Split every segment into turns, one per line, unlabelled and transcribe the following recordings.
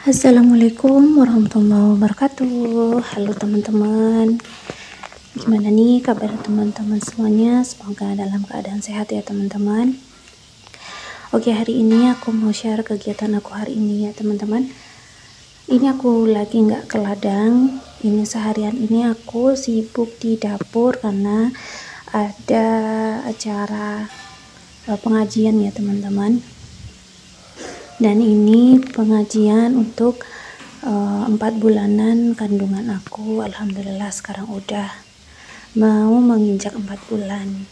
Assalamualaikum warahmatullahi wabarakatuh. Halo teman-teman, gimana nih kabar teman-teman semuanya? Semoga dalam keadaan sehat ya teman-teman. Oke, hari ini aku mau share kegiatan aku hari ini ya teman-teman. Ini aku lagi nggak ke ladang. Ini seharian ini aku sibuk di dapur karena ada acara pengajian ya teman-teman. Dan ini pengajian untuk 4 bulanan kandungan aku. Alhamdulillah sekarang udah mau menginjak 4 bulan.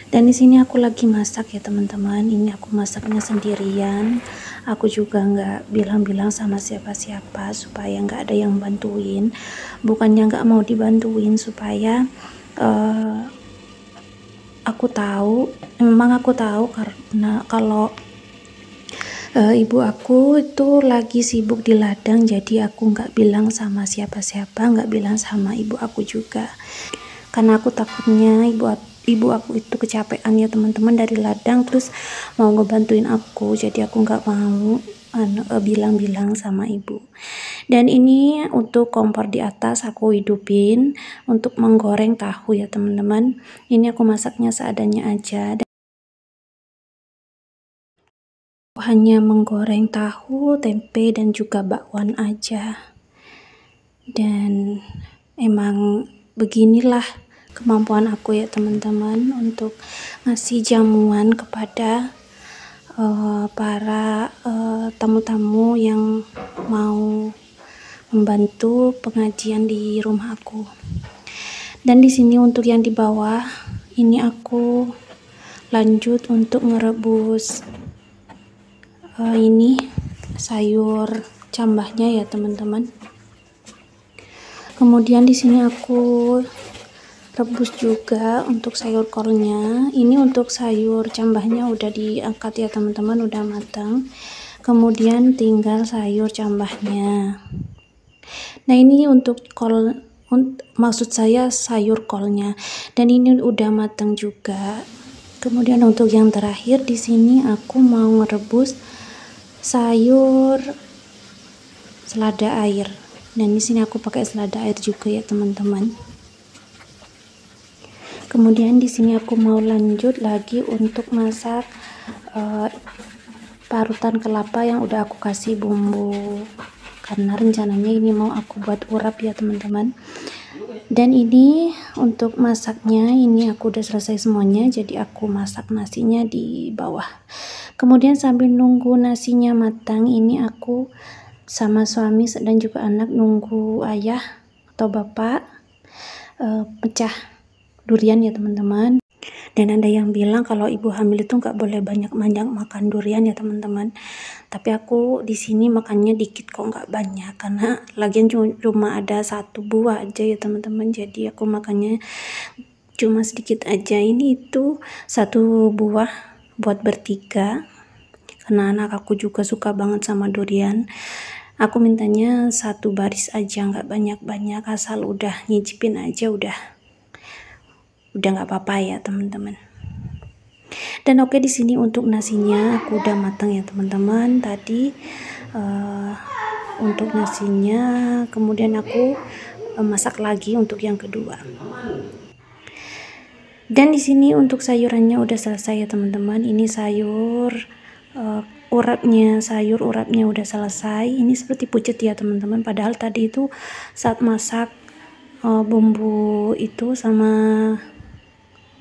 Dan di sini aku lagi masak ya teman-teman. Ini aku masaknya sendirian. Aku juga nggak bilang-bilang sama siapa-siapa supaya nggak ada yang bantuin. Bukannya nggak mau dibantuin, supaya aku tahu, memang aku tahu karena kalau ibu aku itu lagi sibuk di ladang, jadi aku nggak bilang sama siapa-siapa, nggak bilang sama ibu aku juga, karena aku takutnya ibu aku itu kecapean ya teman-teman dari ladang, terus mau ngebantuin aku, jadi aku nggak mau bilang-bilang sama ibu. Dan ini untuk kompor di atas aku hidupin untuk menggoreng tahu ya teman-teman. Ini aku masaknya seadanya aja. Hanya menggoreng tahu, tempe, dan juga bakwan aja. Dan emang beginilah kemampuan aku ya teman-teman untuk ngasih jamuan kepada para tamu-tamu yang mau membantu pengajian di rumah aku. Dan di sini untuk yang di bawah ini aku lanjut untuk ngerebus ini sayur cambahnya ya teman-teman. Kemudian di sini aku rebus juga untuk sayur kolnya. Ini untuk sayur cambahnya udah diangkat ya teman-teman, udah matang. Kemudian tinggal sayur cambahnya. Nah, ini untuk kol, maksud saya sayur kolnya. Dan ini udah matang juga. Kemudian untuk yang terakhir di sini aku mau ngerebus sayur selada air, dan di sini aku pakai selada air juga ya teman-teman. Kemudian di sini aku mau lanjut lagi untuk masak parutan kelapa yang udah aku kasih bumbu, karena rencananya ini mau aku buat urap ya teman-teman. Dan ini untuk masaknya ini aku udah selesai semuanya, jadi aku masak nasinya di bawah. Kemudian sambil nunggu nasinya matang, ini aku sama suami dan juga anak nunggu ayah atau bapak pecah durian ya teman-teman. Dan ada yang bilang kalau ibu hamil itu nggak boleh banyak-banyak makan durian ya teman-teman. Tapi aku di sini makannya dikit kok, nggak banyak, karena lagian cuma ada 1 buah aja ya teman-teman. Jadi aku makannya cuma sedikit aja. Ini itu 1 buah buat bertiga, karena anak aku juga suka banget sama durian. Aku mintanya 1 baris aja, nggak banyak-banyak, asal udah nyicipin aja udah nggak apa-apa ya teman-teman. Dan oke, di sini untuk nasinya aku udah matang ya teman-teman tadi. Untuk nasinya kemudian aku masak lagi untuk yang kedua. Dan di sini untuk sayurannya udah selesai ya teman-teman. Ini sayur urapnya udah selesai. Ini seperti pucet ya teman-teman, padahal tadi itu saat masak bumbu itu sama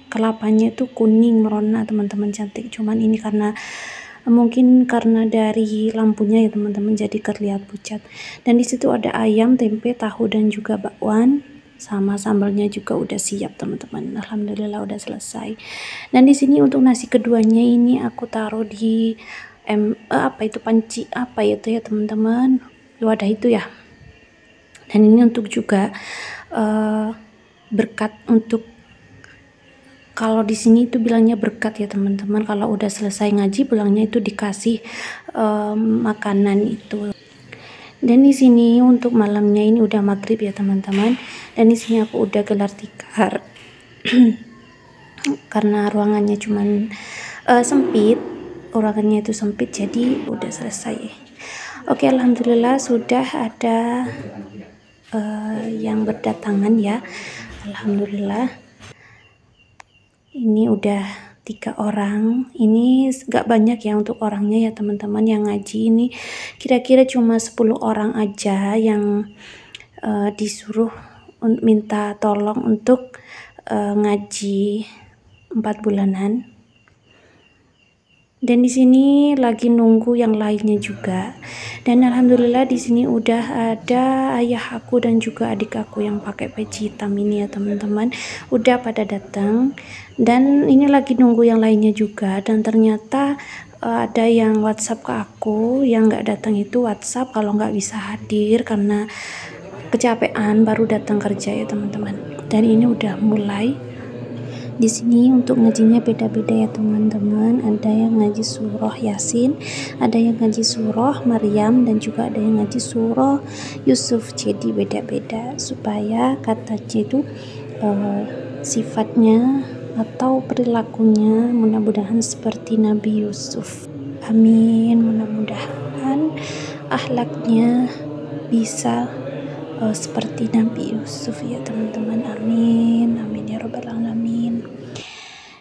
kelapanya itu kuning merona teman-teman, cantik. Cuman ini karena mungkin karena dari lampunya ya teman-teman, jadi terlihat pucat. Dan di situ ada ayam, tempe, tahu, dan juga bakwan, sama sambalnya juga udah siap teman-teman. Alhamdulillah udah selesai. Dan di sini untuk nasi keduanya ini aku taruh di panci apa itu ya teman-teman, wadah itu ya. Dan ini untuk juga berkat, untuk kalau di sini itu bilangnya berkat ya teman-teman, kalau udah selesai ngaji pulangnya itu dikasih makanan itu. Dan di sini untuk malamnya ini udah maghrib ya teman-teman, dan di sini aku udah gelar tikar karena ruangannya cuman sempit, ruangannya itu sempit, jadi udah selesai. Oke, alhamdulillah sudah ada yang berdatangan ya. Alhamdulillah ini udah 3 orang. Ini gak banyak ya untuk orangnya ya teman-teman yang ngaji ini. Kira-kira cuma 10 orang aja yang disuruh minta tolong untuk ngaji 4 bulanan. Dan di sini lagi nunggu yang lainnya juga. Dan alhamdulillah di sini udah ada ayah aku dan juga adik aku yang pakai peci hitam ini ya teman-teman. Udah pada datang. Dan ini lagi nunggu yang lainnya juga. Dan ternyata ada yang WhatsApp ke aku, yang nggak datang itu WhatsApp kalau nggak bisa hadir karena kecapean baru datang kerja ya teman-teman. Dan ini udah mulai. Di sini untuk ngajinya beda-beda ya teman-teman. Ada yang ngaji surah Yasin, ada yang ngaji surah Maryam, dan juga ada yang ngaji surah Yusuf. Jadi beda-beda supaya katanya itu sifatnya atau perilakunya mudah-mudahan seperti Nabi Yusuf. Amin. Mudah-mudahan akhlaknya bisa seperti Nabi Yusuf ya teman-teman. Amin. Amin ya robbal alamin.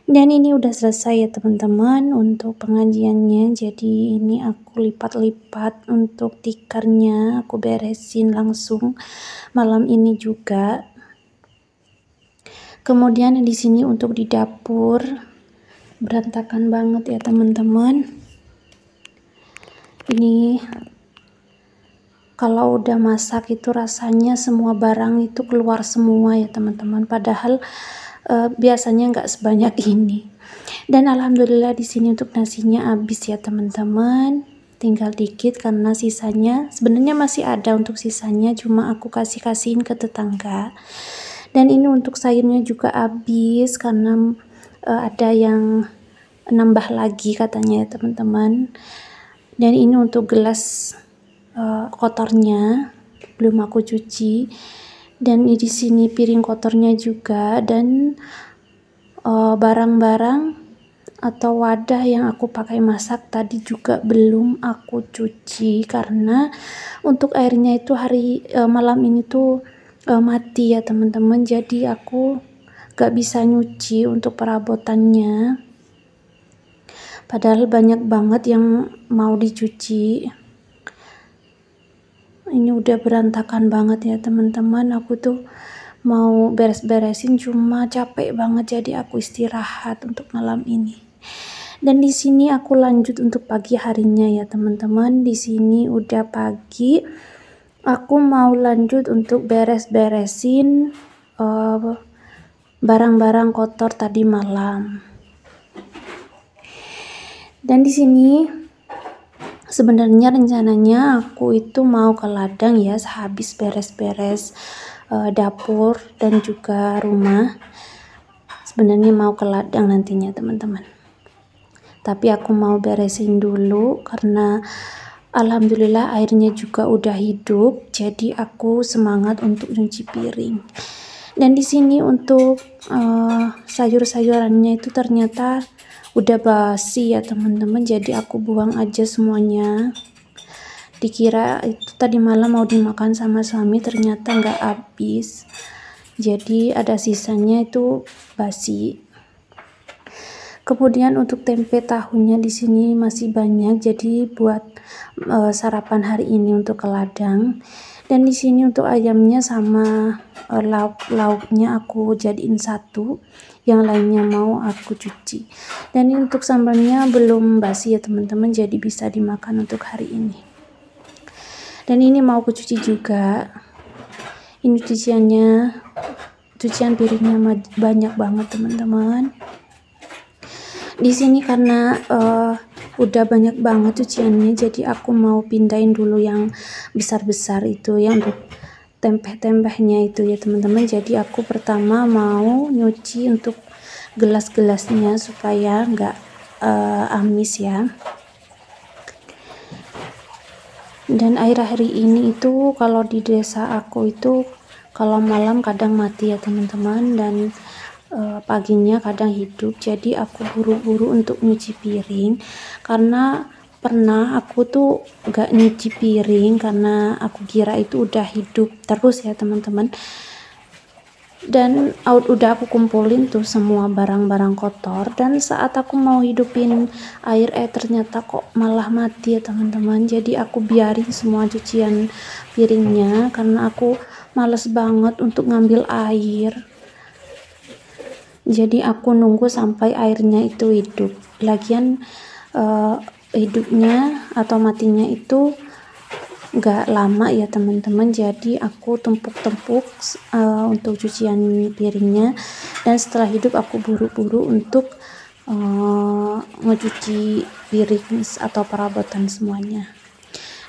Dan ini udah selesai ya teman-teman untuk pengajiannya. Jadi ini aku lipat-lipat untuk tikernya, aku beresin langsung malam ini juga. Kemudian di sini untuk di dapur berantakan banget ya teman-teman. Ini kalau udah masak itu rasanya semua barang itu keluar semua ya teman-teman. Padahal biasanya nggak sebanyak ini. Dan alhamdulillah di sini untuk nasinya habis ya teman-teman. Tinggal dikit karena sisanya sebenarnya masih ada untuk sisanya, cuma aku kasihin ke tetangga. Dan ini untuk sayurnya juga habis karena ada yang nambah lagi katanya ya teman-teman. Dan ini untuk gelas kotornya belum aku cuci. Dan di sini piring kotornya juga, dan barang-barang atau wadah yang aku pakai masak tadi juga belum aku cuci karena untuk airnya itu malam ini tuh mati ya teman-teman. Jadi aku gak bisa nyuci untuk perabotannya, padahal banyak banget yang mau dicuci. Ini udah berantakan banget ya teman-teman. Aku tuh mau beres-beresin cuma capek banget, jadi aku istirahat untuk malam ini. Dan di sini aku lanjut untuk pagi harinya ya teman-teman. Di sini udah pagi, aku mau lanjut untuk beres-beresin barang-barang kotor tadi malam. Dan di sini sebenarnya rencananya aku itu mau ke ladang ya, sehabis beres-beres dapur dan juga rumah. Sebenarnya mau ke ladang nantinya teman-teman. Tapi aku mau beresin dulu karena alhamdulillah airnya juga udah hidup. Jadi aku semangat untuk nyuci piring. Dan di sini untuk sayur-sayurannya itu ternyata udah basi ya teman-teman, jadi aku buang aja semuanya. Dikira itu tadi malam mau dimakan sama suami, ternyata nggak habis, jadi ada sisanya itu basi. Kemudian untuk tempe tahunya di sini masih banyak, jadi buat sarapan hari ini untuk ke ladang. Dan di sini untuk ayamnya sama lauk-lauknya aku jadiin satu, yang lainnya mau aku cuci. Dan ini untuk sambalnya belum basi ya teman-teman, jadi bisa dimakan untuk hari ini. Dan ini mau aku cuci juga. Ini cucian piringnya banyak banget teman-teman. Di sini karena udah banyak banget cuciannya, jadi aku mau pindahin dulu yang besar-besar itu ya untuk tempeh-tempehnya itu ya teman-teman. Jadi aku pertama mau nyuci untuk gelas-gelasnya supaya nggak amis ya. Dan air-air ini itu kalau di desa aku itu kalau malam kadang mati ya teman-teman, dan paginya kadang hidup. Jadi aku buru-buru untuk nyuci piring karena pernah aku tuh gak nyuci piring karena aku kira itu udah hidup terus ya teman-teman, dan udah aku kumpulin tuh semua barang-barang kotor, dan saat aku mau hidupin air ternyata kok malah mati ya teman-teman. Jadi aku biarin semua cucian piringnya karena aku males banget untuk ngambil air. Jadi aku nunggu sampai airnya itu hidup. Lagian hidupnya atau matinya itu gak lama ya teman-teman. Jadi aku tumpuk-tumpuk untuk cucian piringnya, dan setelah hidup aku buru-buru untuk mencuci piring atau perabotan semuanya.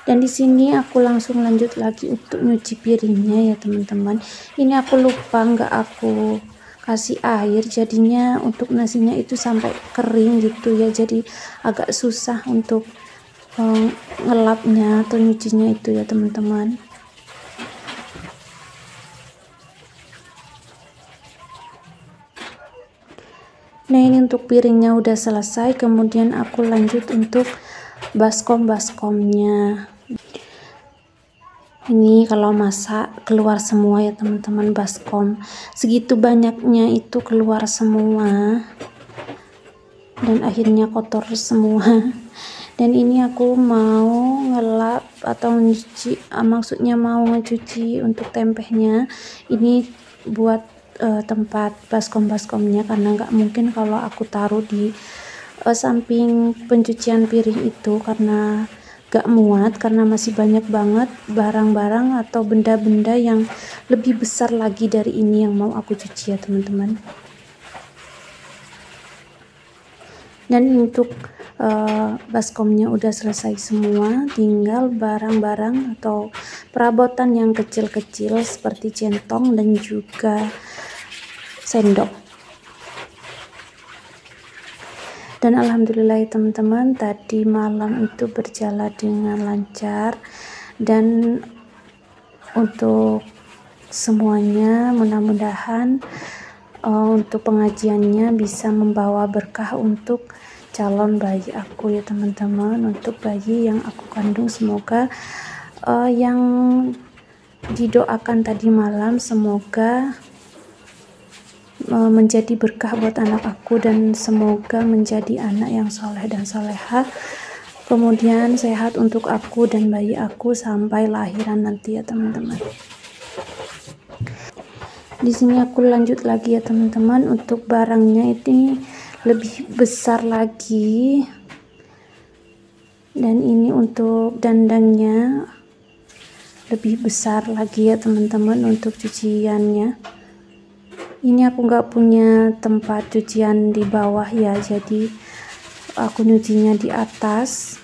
Dan di sini aku langsung lanjut lagi untuk nyuci piringnya ya teman-teman. Ini aku lupa nggak aku kasih air, jadinya untuk nasinya itu sampai kering gitu ya, jadi agak susah untuk ngelapnya atau nyucinya itu ya teman-teman. Nah ini untuk piringnya udah selesai, kemudian aku lanjut untuk baskom-baskomnya. Ini kalau masak keluar semua ya teman-teman, baskom segitu banyaknya itu keluar semua dan akhirnya kotor semua. Dan ini aku mau ngelap atau mencuci, maksudnya mau ngecuci untuk tempehnya ini buat tempat baskom-baskomnya, karena nggak mungkin kalau aku taruh di samping pencucian piring itu karena gak muat, karena masih banyak banget barang-barang atau benda-benda yang lebih besar lagi dari ini yang mau aku cuci ya teman-teman. Dan untuk baskomnya udah selesai semua, tinggal barang-barang atau perabotan yang kecil-kecil seperti centong dan juga sendok. Dan alhamdulillah teman-teman, tadi malam itu berjalan dengan lancar, dan untuk semuanya mudah-mudahan untuk pengajiannya bisa membawa berkah untuk calon bayi aku ya teman-teman. Untuk bayi yang aku kandung, semoga yang didoakan tadi malam semoga menjadi berkah buat anak aku, dan semoga menjadi anak yang soleh dan soleha, kemudian sehat untuk aku dan bayi aku sampai lahiran nanti ya teman-teman. Di sini aku lanjut lagi ya teman-teman, untuk barangnya ini lebih besar lagi, dan ini untuk dandangnya lebih besar lagi ya teman-teman. Untuk cuciannya ini aku nggak punya tempat cucian di bawah ya, jadi aku nyucinya di atas,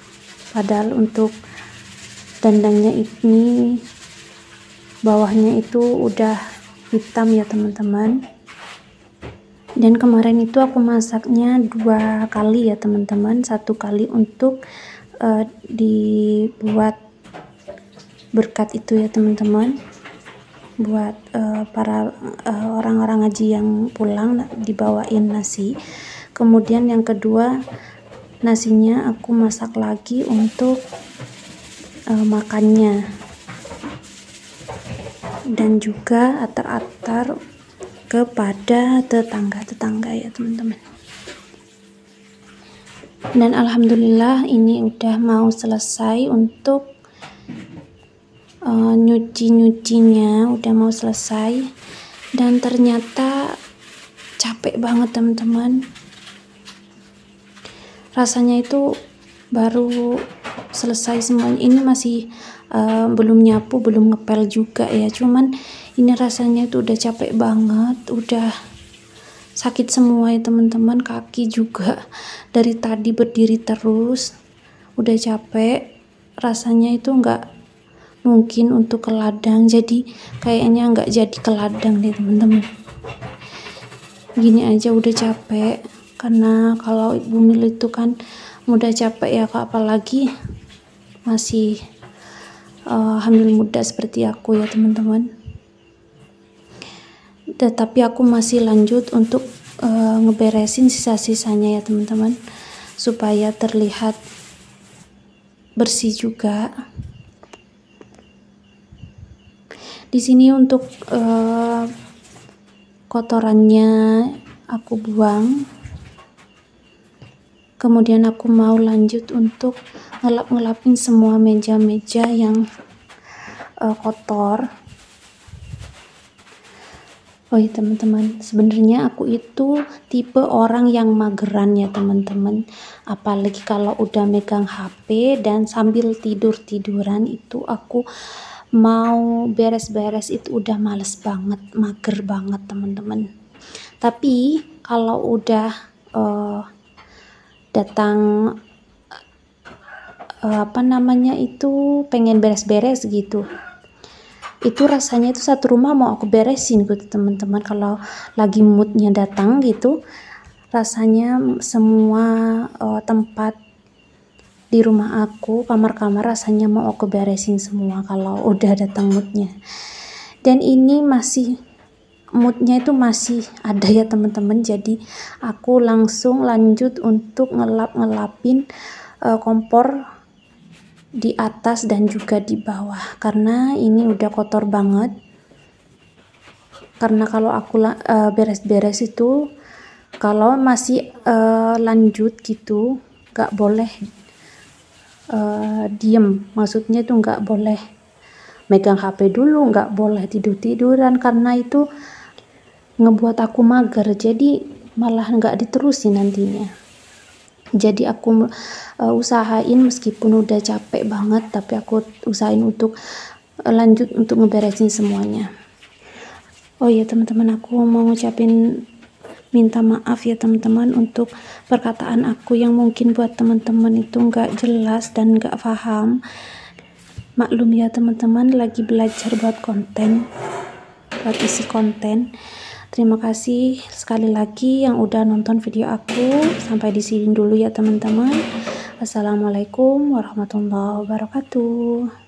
padahal untuk dandangnya ini bawahnya itu udah hitam ya teman-teman. Dan kemarin itu aku masaknya 2 kali ya teman-teman, 1 kali untuk dibuat berkat itu ya teman-teman, buat para orang-orang ngaji yang pulang dibawain nasi. Kemudian yang kedua, nasinya aku masak lagi untuk makannya, dan juga atar-atar kepada tetangga-tetangga ya teman-teman. Dan alhamdulillah ini udah mau selesai untuk nyucinya, udah mau selesai, dan ternyata capek banget teman-teman. Rasanya itu baru selesai semuanya, ini masih belum nyapu, belum ngepel juga ya, cuman ini rasanya itu udah capek banget, udah sakit semua ya teman-teman, kaki juga dari tadi berdiri terus, udah capek, rasanya itu nggak mungkin untuk ke ladang, jadi kayaknya nggak jadi ke ladang deh teman-teman. Gini aja udah capek, karena kalau ibu hamil itu kan mudah capek ya kak, apalagi masih hamil muda seperti aku ya teman-teman. Tetapi aku masih lanjut untuk ngeberesin sisa-sisanya ya teman-teman, supaya terlihat bersih juga. Di sini untuk kotorannya aku buang. Kemudian aku mau lanjut untuk ngelap-ngelapin semua meja-meja yang kotor. Oh ya teman-teman, sebenarnya aku itu tipe orang yang mageran ya teman-teman. Apalagi kalau udah megang HP dan sambil tidur-tiduran itu aku mau beres-beres itu udah males banget, mager banget teman-teman. Tapi kalau udah datang pengen beres-beres gitu, itu rasanya itu satu rumah mau aku beresin gitu teman-teman. Kalau lagi moodnya datang gitu, rasanya semua tempat di rumah aku, kamar-kamar rasanya mau aku beresin semua kalau udah datang moodnya. Dan ini moodnya itu masih ada ya teman-teman, jadi aku langsung lanjut untuk ngelapin kompor di atas dan juga di bawah, karena ini udah kotor banget. Karena kalau aku beres-beres itu, kalau masih lanjut gitu, gak boleh diem, maksudnya itu gak boleh megang HP dulu, gak boleh tidur-tiduran, karena itu ngebuat aku mager, jadi malah gak diterusin nantinya. Jadi aku usahain meskipun udah capek banget, tapi aku usahain untuk lanjut untuk ngeberesin semuanya. Oh ya teman-teman, aku mau ngucapin minta maaf ya teman-teman untuk perkataan aku yang mungkin buat teman-teman itu nggak jelas dan nggak paham. Maklum ya teman-teman, lagi belajar buat isi konten. Terima kasih sekali lagi yang udah nonton video aku. Sampai di sini dulu ya teman-teman. Assalamualaikum warahmatullahi wabarakatuh.